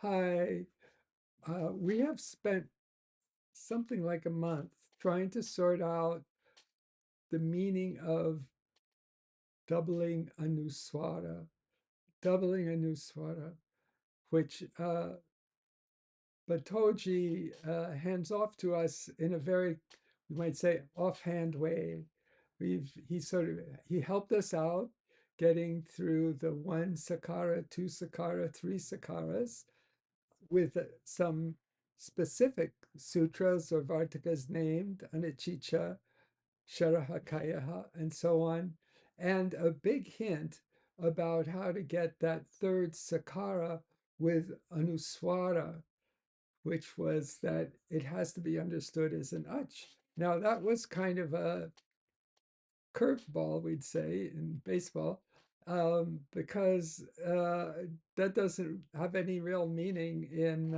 Hi, we have spent something like a month trying to sort out the meaning of doubling a nuswara, which Batoji hands off to us in a very, you might say, offhand way. He helped us out getting through the one sakara, two sakara, three sakaras with some specific sutras or vartikas named Anichicha, Sharahakayaha, and so on, and a big hint about how to get that third sakara with Anuswara, which was that it has to be understood as an ach. Now, that was kind of a curveball, we'd say, in baseball, because that doesn't have any real meaning in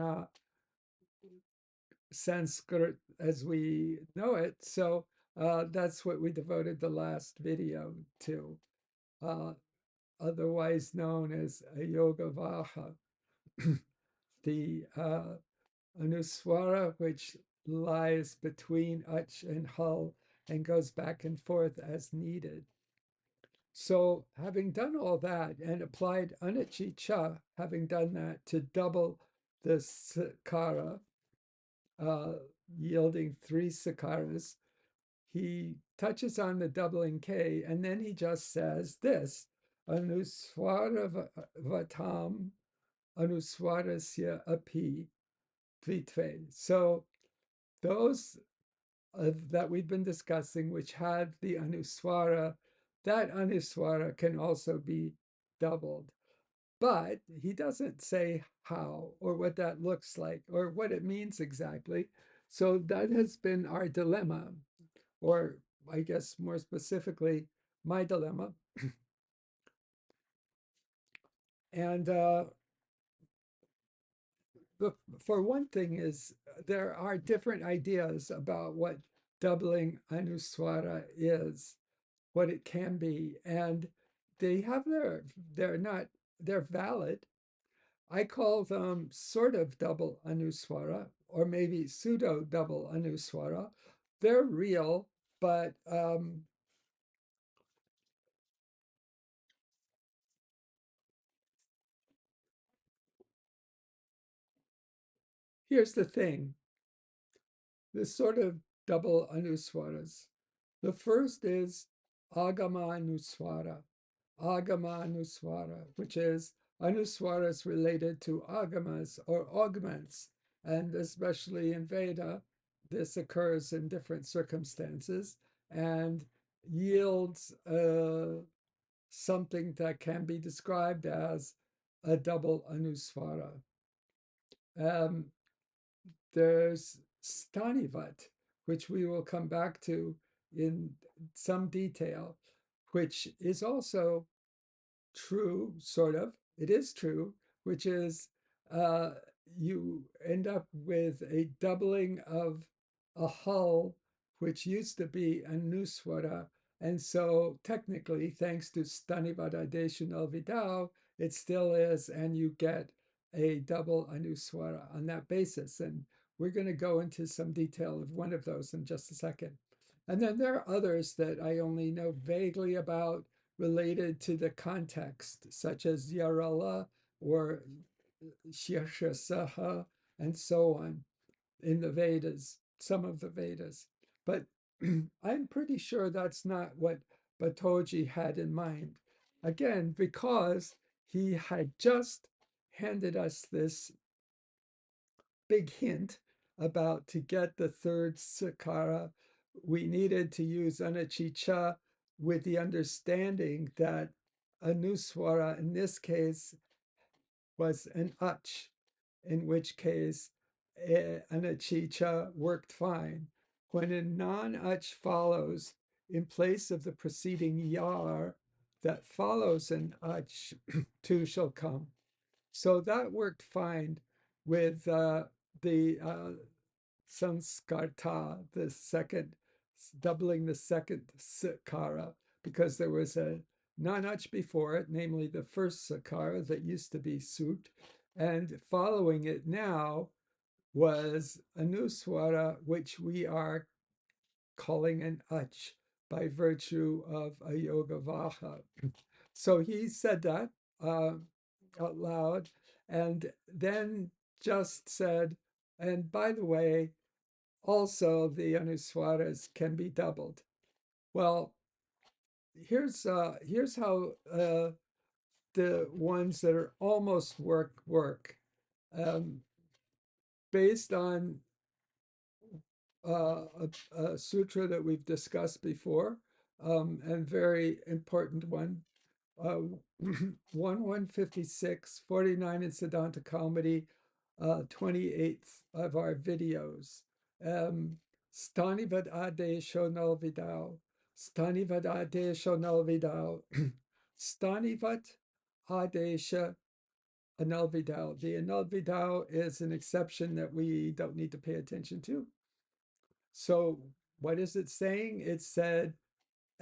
Sanskrit as we know it. So that's what we devoted the last video to, uh, otherwise known as a yoga vaha, the anuswara, which lies between ach and hal and goes back and forth as needed. So, having done all that and applied anachicha, having done that to double the sakara, uh, yielding three sakaras, he touches on the doubling K, and then he just says this, anuswara vatam anuswarasya api dvitve. So those that we've been discussing, which had the anuswara, that anuswara can also be doubled. But he doesn't say how or what that looks like or what it means exactly. So that has been our dilemma, or I guess more specifically, my dilemma. And for one thing is there are different ideas about what doubling anuswara is, what it can be, and they have they're not, they're valid. I call them sort of double anuswara or maybe pseudo double anuswara. They're real, but here's the thing, this sort of double anuswaras. The first is agama anuswara, which is anuswaras related to agamas or augments. And especially in Veda, this occurs in different circumstances and yields something that can be described as a double anuswara. Um, there's Stanivat, which we will come back to in some detail, which is also true, sort of. It is true, which is uh, you end up with a doubling of a hull, which used to be a nuswara. And so, technically, thanks to Stanivadadeshan Vidao, it still is, and you get a double anuswara on that basis. And we're going to go into some detail of one of those in just a second. And then there are others that I only know vaguely about related to the context, such as Yarala or Shirshasaha, and so on in the Vedas, some of the Vedas. But I'm pretty sure that's not what Batoji had in mind. Again, because he had just handed us this big hint about to get the third sakara, we needed to use anachicha with the understanding that anuswara in this case was an ach, in which case anachicha worked fine. When a non-ach follows in place of the preceding yar that follows an ach, two shall come. So that worked fine with the sanskarta, the second, doubling the second sakara, because there was a nanach before it, namely the first sakara that used to be sut, And following it now was Anuswara, which we are calling an ach by virtue of a yoga vaha. So he said that uh, out loud and then just said, and by the way, also the anuswaras can be doubled. Well, here's how the ones that are almost work. Um, Based on a sutra that we've discussed before, and very important one, uh, 1156, 49 in Siddhanta Comedy, 28th of our videos. Stanivad adesho nalvidao, Stanivad adesho nalvidao, Stanivat adesha anulvidao. The anulvidao is an exception that we don't need to pay attention to. So what is it saying? It said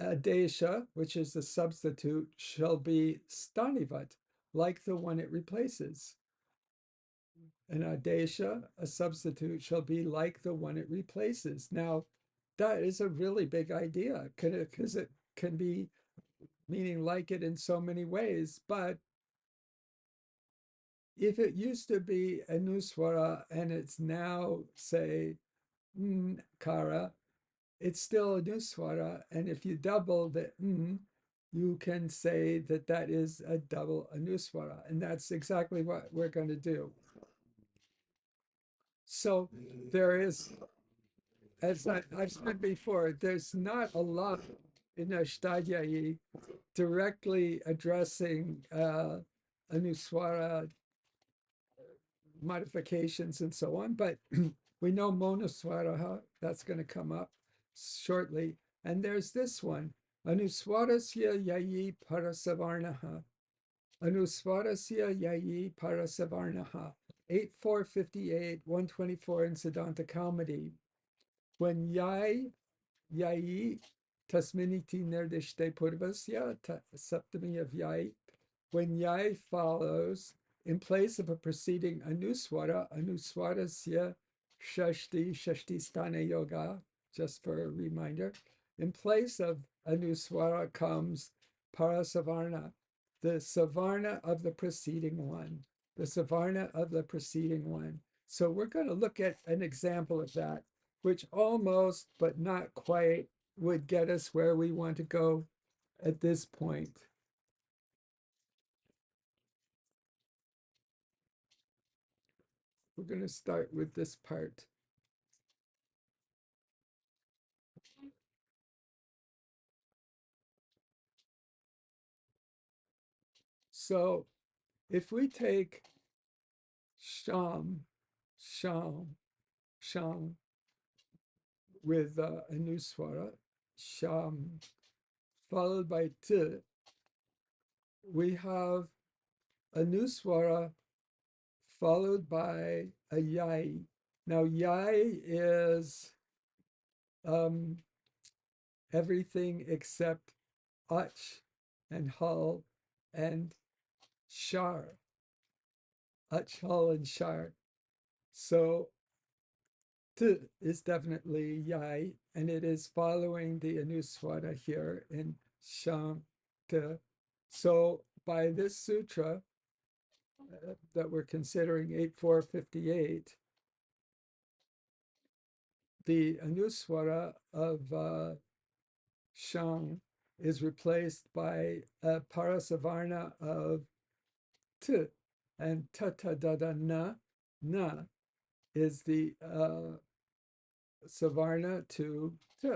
adesha, which is the substitute, shall be stanivat, like the one it replaces. An adesha, a substitute, shall be like the one it replaces. Now, that is a really big idea because it can be meaning like it in so many ways. But if it used to be anuswara and it's now, say, kara, it's still a nuswara. And if you double the you can say that that is a double anuswara. And that's exactly what we're going to do. So there is, as I've said before, there's not a lot in Ashtadhyayi directly addressing anuswara modifications and so on, but we know monaswara, that's going to come up shortly. And there's this one, anuswarasya yayi parasavarnaha, anuswarasya yayi parasavarnaha, 8458, 124 in Siddhanta Comedy. When yayi tasminiti nirdishte purvasya, saptami of yai, when yai follows in place of a preceding anuswara, anuswarasya shashti sthana yoga, just for a reminder, in place of anuswara comes parasavarna, the savarna of the preceding one, the savarna of the preceding one. So we're going to look at an example of that, which almost, but not quite, would get us where we want to go at this point. We're going to start with this part. So if we take sham, sham, sham with a new swara, sham, followed by t, we have a new swara followed by a yai. Now, yai is everything except ach and hal and shar. Ach, hal, and shar. So t is definitely yai, and it is following the anuswara here in sham te. So by this sutra that we're considering 8458, the anuswara of sham is replaced by a parasavarna of t, and ta ta da da na is the savarna to t.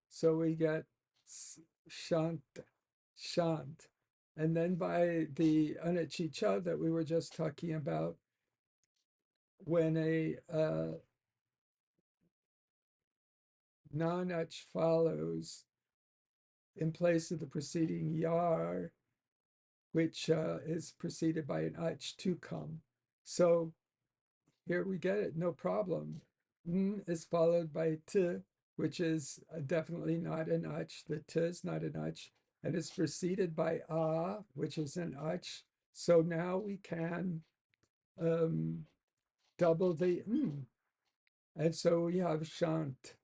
So we get shant, shant. And then by the anachicha that we were just talking about, when a non-ach follows in place of the preceding yar, which is preceded by an ach to come. So here we get it, no problem. N is followed by t, which is definitely not an ach. The t is not an ach, and it's preceded by a, which is an ach. So now we can um, double the n. And so we have shant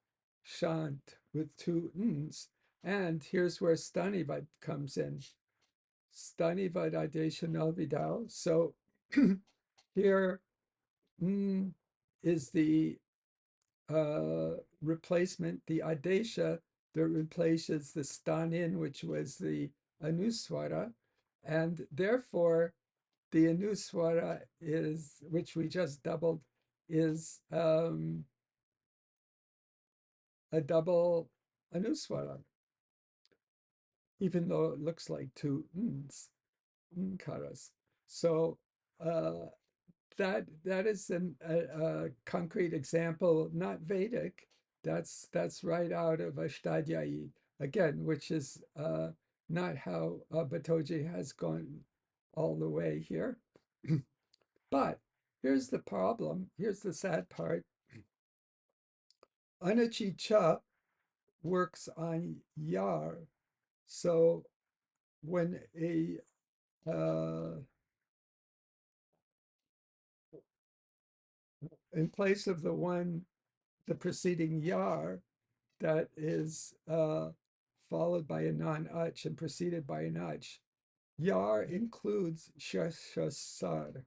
with two n's. And here's where stanivad comes in. Stanivad additional vidal. So here n is the replacement, the adesha that replaces the stanin, which was the anuswara. And therefore, the anuswara is, which we just doubled, is a double anuswara, even though it looks like two n's, nkaras. So uh, that is a concrete example, not Vedic. That's right out of Ashtadhyayi again, which is not how Batoji has gone all the way here. But here's the problem. Here's the sad part. Anachi cha works on yar. So when in place of the preceding yar that is followed by a non-ach and preceded by an ach, yar includes shashasar,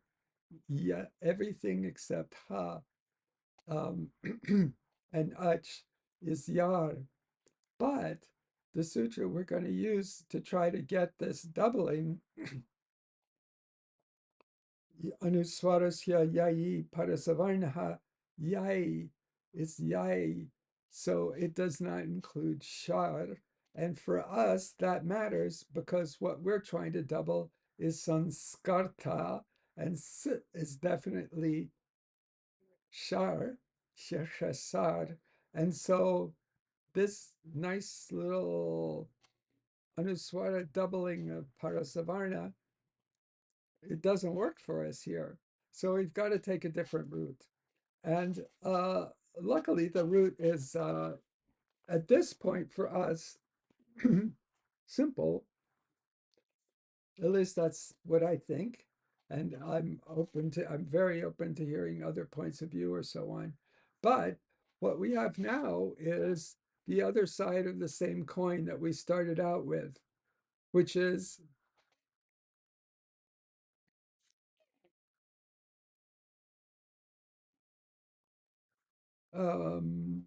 yeah, everything except ha, um, and ach is yar. But the sutra we're going to use to try to get this doubling, anuswarasya yayi parasavarnaha, yai is yai, so it does not include shar. And for us, that matters because what we're trying to double is sanskarta, and s is definitely shar, shashasar. And so this nice little anuswara doubling of parasavarna, it doesn't work for us here. So we've got to take a different route. And luckily, the route is, at this point for us, simple. At least that's what I think. And I'm very open to hearing other points of view or so on. But what we have now is the other side of the same coin that we started out with, which is um,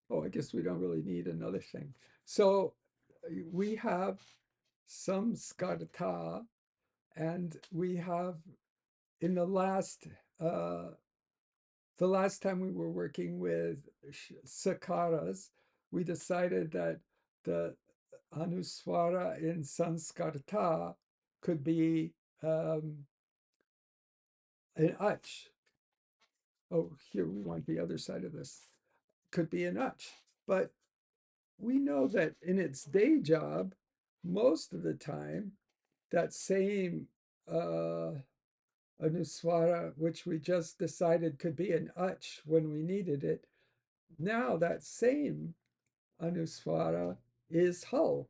oh, I guess we don't really need another thing. So we have some skarta, and we have in uh, the last time we were working with sakaras, we decided that the anuswara in sanskarta could be an ach. Oh, here we want the other side of this. Could be an ach. But we know that in its day job, most of the time, that same anuswara, which we just decided could be an ach when we needed it, now that same anuswara is hull.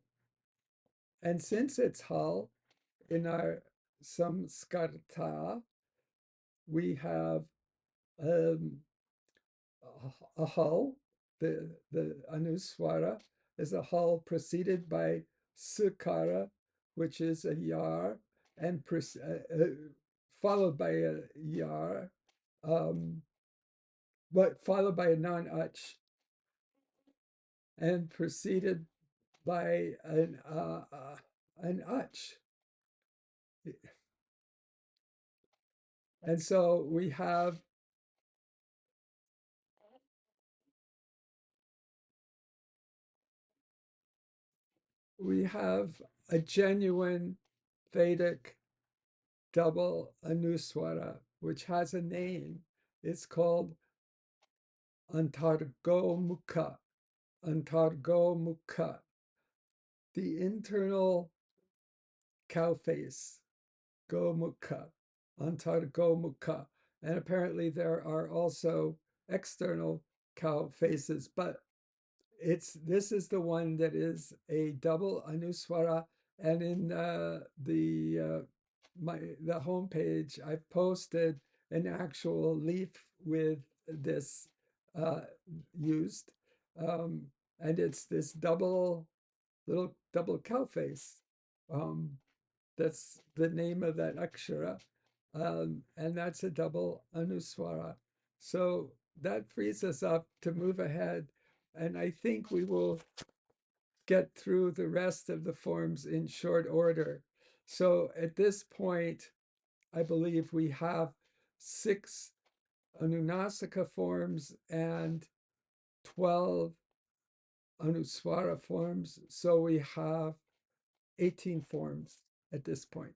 And since it's hull, in our samskarta, we have um, a hull, the anuswara is a hull preceded by sukara, which is a yar, and followed by a yar, um, but followed by a non-ach, and preceded by an ach. And so we have a genuine Vedic double anuswara, which has a name. It's called Antargomukha. Antargomukha, the internal cow face, Gomukha, Antargomukha. And apparently there are also external cow faces, but this is the one that is a double anuswara, and in the homepage I've posted an actual leaf with this uh, used, um, and it's this little double cow face. Um, that's the name of that akshara, and that's a double anuswara. So that frees us up to move ahead, and I think we will get through the rest of the forms in short order. So at this point, I believe we have 6 Anunasaka forms and 12 Anuswara forms. So we have 18 forms at this point.